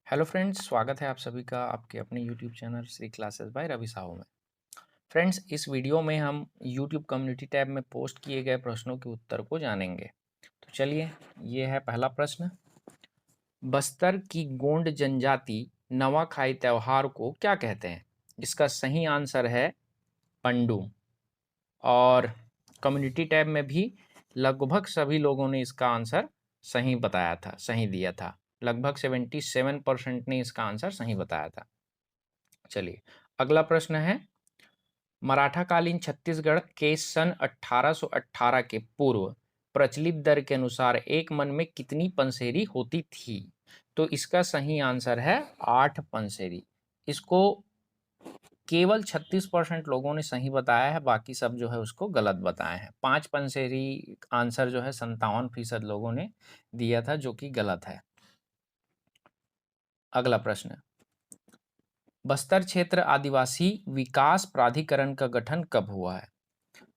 Hello friends, स्वागत है आप सभी का आपके अपने YouTube channel Shri classes by Ravi Sahu में। फ्रेंड्स, इस वीडियो में हम यूट्यूब कम्युनिटी टैब में पोस्ट किए गए प्रश्नों के उत्तर को जानेंगे। तो चलिए, ये है पहला प्रश्न। बस्तर की गोंड जनजाति नवाखाई त्योहार को क्या कहते हैं? इसका सही आंसर है पंडू। और कम्युनिटी टैब में भी लगभग सभी लोगों ने इसका आंसर सही बताया था, सही दिया था। लगभग 77% ने इसका आंसर सही बताया था। चलिए, अगला प्रश्न है। मराठाकालीन छत्तीसगढ़ के सन 1818 के पूर्व प्रचलित दर के अनुसार एक मन में कितनी पंसेरी होती थी? तो इसका सही आंसर है 8 पंसेरी। इसको केवल 36% लोगों ने सही बताया है, बाकी सब जो है उसको गलत बताए हैं। 5 पंसेरी आंसर जो है 57% लोगों ने दिया था, जो कि गलत है। अगला प्रश्न। बस्तर क्षेत्र आदिवासी विकास प्राधिकरण का गठन कब हुआ है?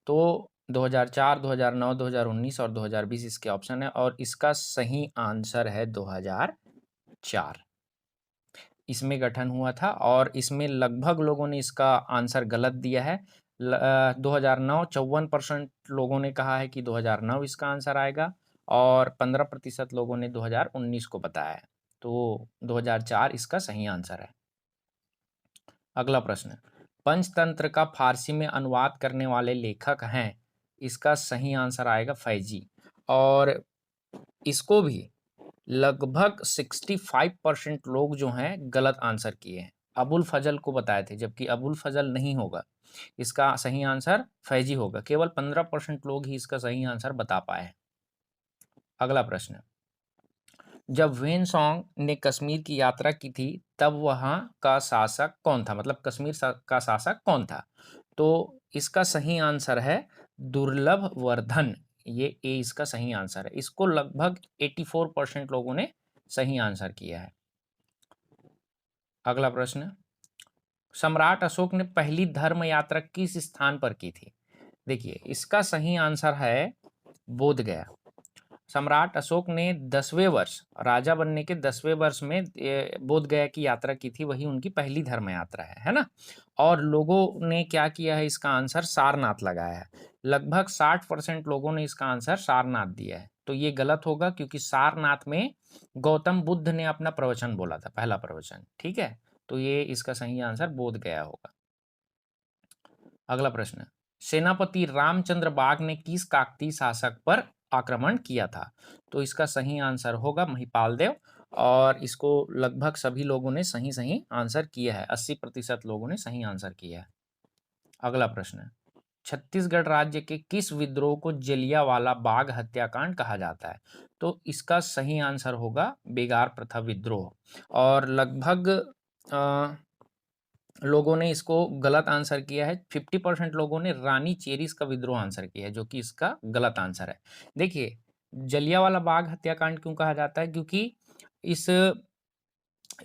तो 2004, 2009, 2019 और 2020 इसके ऑप्शन है, और इसका सही आंसर है 2004। इसमें गठन हुआ था और इसमें लगभग लोगों ने इसका आंसर गलत दिया है। 2009 54% लोगों ने कहा है कि 2009 इसका आंसर आएगा, और 15% लोगों ने 2019 को बताया है। तो 2004 इसका सही आंसर है। अगला प्रश्न। पंचतंत्र का फारसी में अनुवाद करने वाले लेखक हैं? इसका सही आंसर आएगा फैजी। और इसको भी लगभग 65% लोग जो हैं गलत आंसर किए हैं। अबुल फजल को बताए थे, जबकि अबुल फजल नहीं होगा। इसका सही आंसर फैजी होगा। केवल 15% लोग ही इसका सही आंसर बता पाए हैं। अगला प्रश्न। जब वेनसॉन्ग ने कश्मीर की यात्रा की थी, तब वहाँ का शासक कौन था? मतलब कश्मीर का शासक कौन था? तो इसका सही आंसर है दुर्लभ वर्धन। ये ए इसका सही आंसर है। इसको लगभग 84% लोगों ने सही आंसर किया है। अगला प्रश्न। सम्राट अशोक ने पहली धर्म यात्रा किस स्थान पर की थी? देखिए, इसका सही आंसर है बोधगया। सम्राट अशोक ने 10वें वर्ष, राजा बनने के 10वें वर्ष में बोधगया की यात्रा की थी। वही उनकी पहली धर्म यात्रा है ना? और लोगों ने क्या किया है, इसका आंसर सारनाथ लगाया है। लगभग 60% लोगों ने इसका आंसर सारनाथ दिया है। तो ये गलत होगा, क्योंकि सारनाथ में गौतम बुद्ध ने अपना प्रवचन बोला था, पहला प्रवचन। ठीक है, तो ये इसका सही आंसर बोधगया होगा। अगला प्रश्न। सेनापति रामचंद्र बाग ने किस काकतीय शासक पर आक्रमण किया था? तो इसका सही आंसर होगा महिपाल देव। और इसको लगभग सभी लोगों ने सही सही आंसर किया है। 80% लोगों ने सही आंसर किया है। अगला प्रश्न। छत्तीसगढ़ राज्य के किस विद्रोह को जलियांवाला बाग हत्याकांड कहा जाता है? तो इसका सही आंसर होगा बेगार प्रथा विद्रोह। और लगभग लोगों ने इसको गलत आंसर किया है। 50% लोगों ने रानी चेरिस का विद्रोह आंसर किया है, जो कि इसका गलत आंसर है। देखिए, जलियांवाला बाग हत्याकांड क्यों कहा जाता है? क्योंकि इस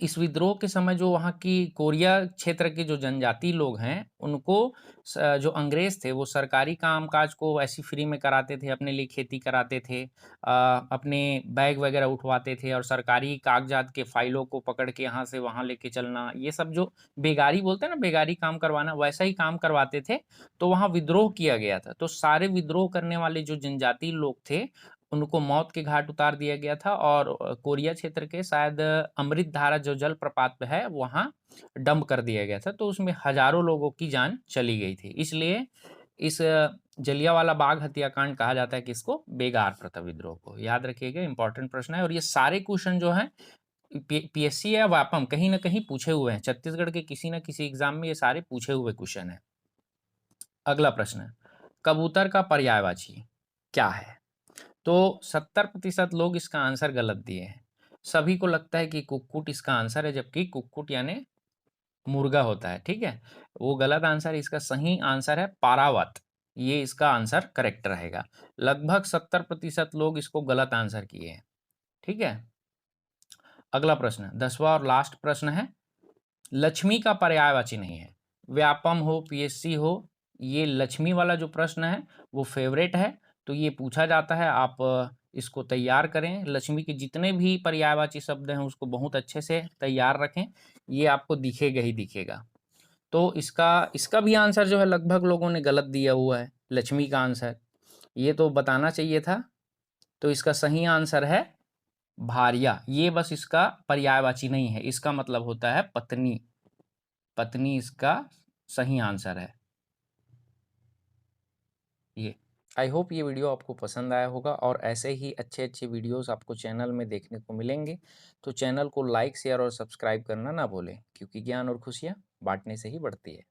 इस विद्रोह के समय जो वहाँ की कोरिया क्षेत्र के जो जनजाति लोग हैं, उनको जो अंग्रेज थे वो सरकारी कामकाज को ऐसी फ्री में कराते थे, अपने लिए खेती कराते थे, अपने बैग वगैरह उठवाते थे, और सरकारी कागजात के फाइलों को पकड़ के यहाँ से वहाँ लेके चलना, ये सब जो बेगारी बोलते हैं ना, बेगारी काम करवाना, वैसा ही काम करवाते थे। तो वहाँ विद्रोह किया गया था। तो सारे विद्रोह करने वाले जो जनजाति लोग थे, उनको मौत के घाट उतार दिया गया था। और कोरिया क्षेत्र के शायद अमृत धारा जो जलप्रपात है, वहाँ डंप कर दिया गया था। तो उसमें हजारों लोगों की जान चली गई थी। इसलिए इस जलियांवाला बाग हत्याकांड कहा जाता है किसको? बेगार प्रथा विद्रोह को। याद रखिएगा, इंपॉर्टेंट प्रश्न है। और ये सारे क्वेश्चन जो हैं पीएससी या वापम कहीं ना कहीं पूछे हुए हैं। छत्तीसगढ़ के किसी न किसी एग्जाम में ये सारे पूछे हुए क्वेश्चन है। अगला प्रश्न। कबूतर का पर्यायवाची क्या है? तो 70% लोग इसका आंसर गलत दिए हैं। सभी को लगता है कि कुक्कुट इसका आंसर है, जबकि कुक्कुट यानी मुर्गा होता है। ठीक है, वो गलत आंसर है। इसका सही आंसर है पारावत। ये इसका आंसर करेक्ट रहेगा। लगभग 70% लोग इसको गलत आंसर किए हैं। ठीक है, अगला प्रश्न 10वां और लास्ट प्रश्न है। लक्ष्मी का पर्यायवाची नहीं है। व्यापम हो, पीएससी हो, ये लक्ष्मी वाला जो प्रश्न है वो फेवरेट है। तो ये पूछा जाता है। आप इसको तैयार करें। लक्ष्मी के जितने भी पर्यायवाची शब्द हैं उसको बहुत अच्छे से तैयार रखें, ये आपको दिखेगा ही दिखेगा। तो इसका इसका भी आंसर जो है लगभग लोगों ने गलत दिया हुआ है, लक्ष्मी का आंसर। ये तो बताना चाहिए था। तो इसका सही आंसर है भार्या। ये बस इसका पर्यायवाची नहीं है, इसका मतलब होता है पत्नी। पत्नी इसका सही आंसर है ये। आई होप ये वीडियो आपको पसंद आया होगा और ऐसे ही अच्छे अच्छे वीडियोस आपको चैनल में देखने को मिलेंगे। तो चैनल को लाइक शेयर और सब्सक्राइब करना ना भूलें, क्योंकि ज्ञान और खुशियाँ बांटने से ही बढ़ती है।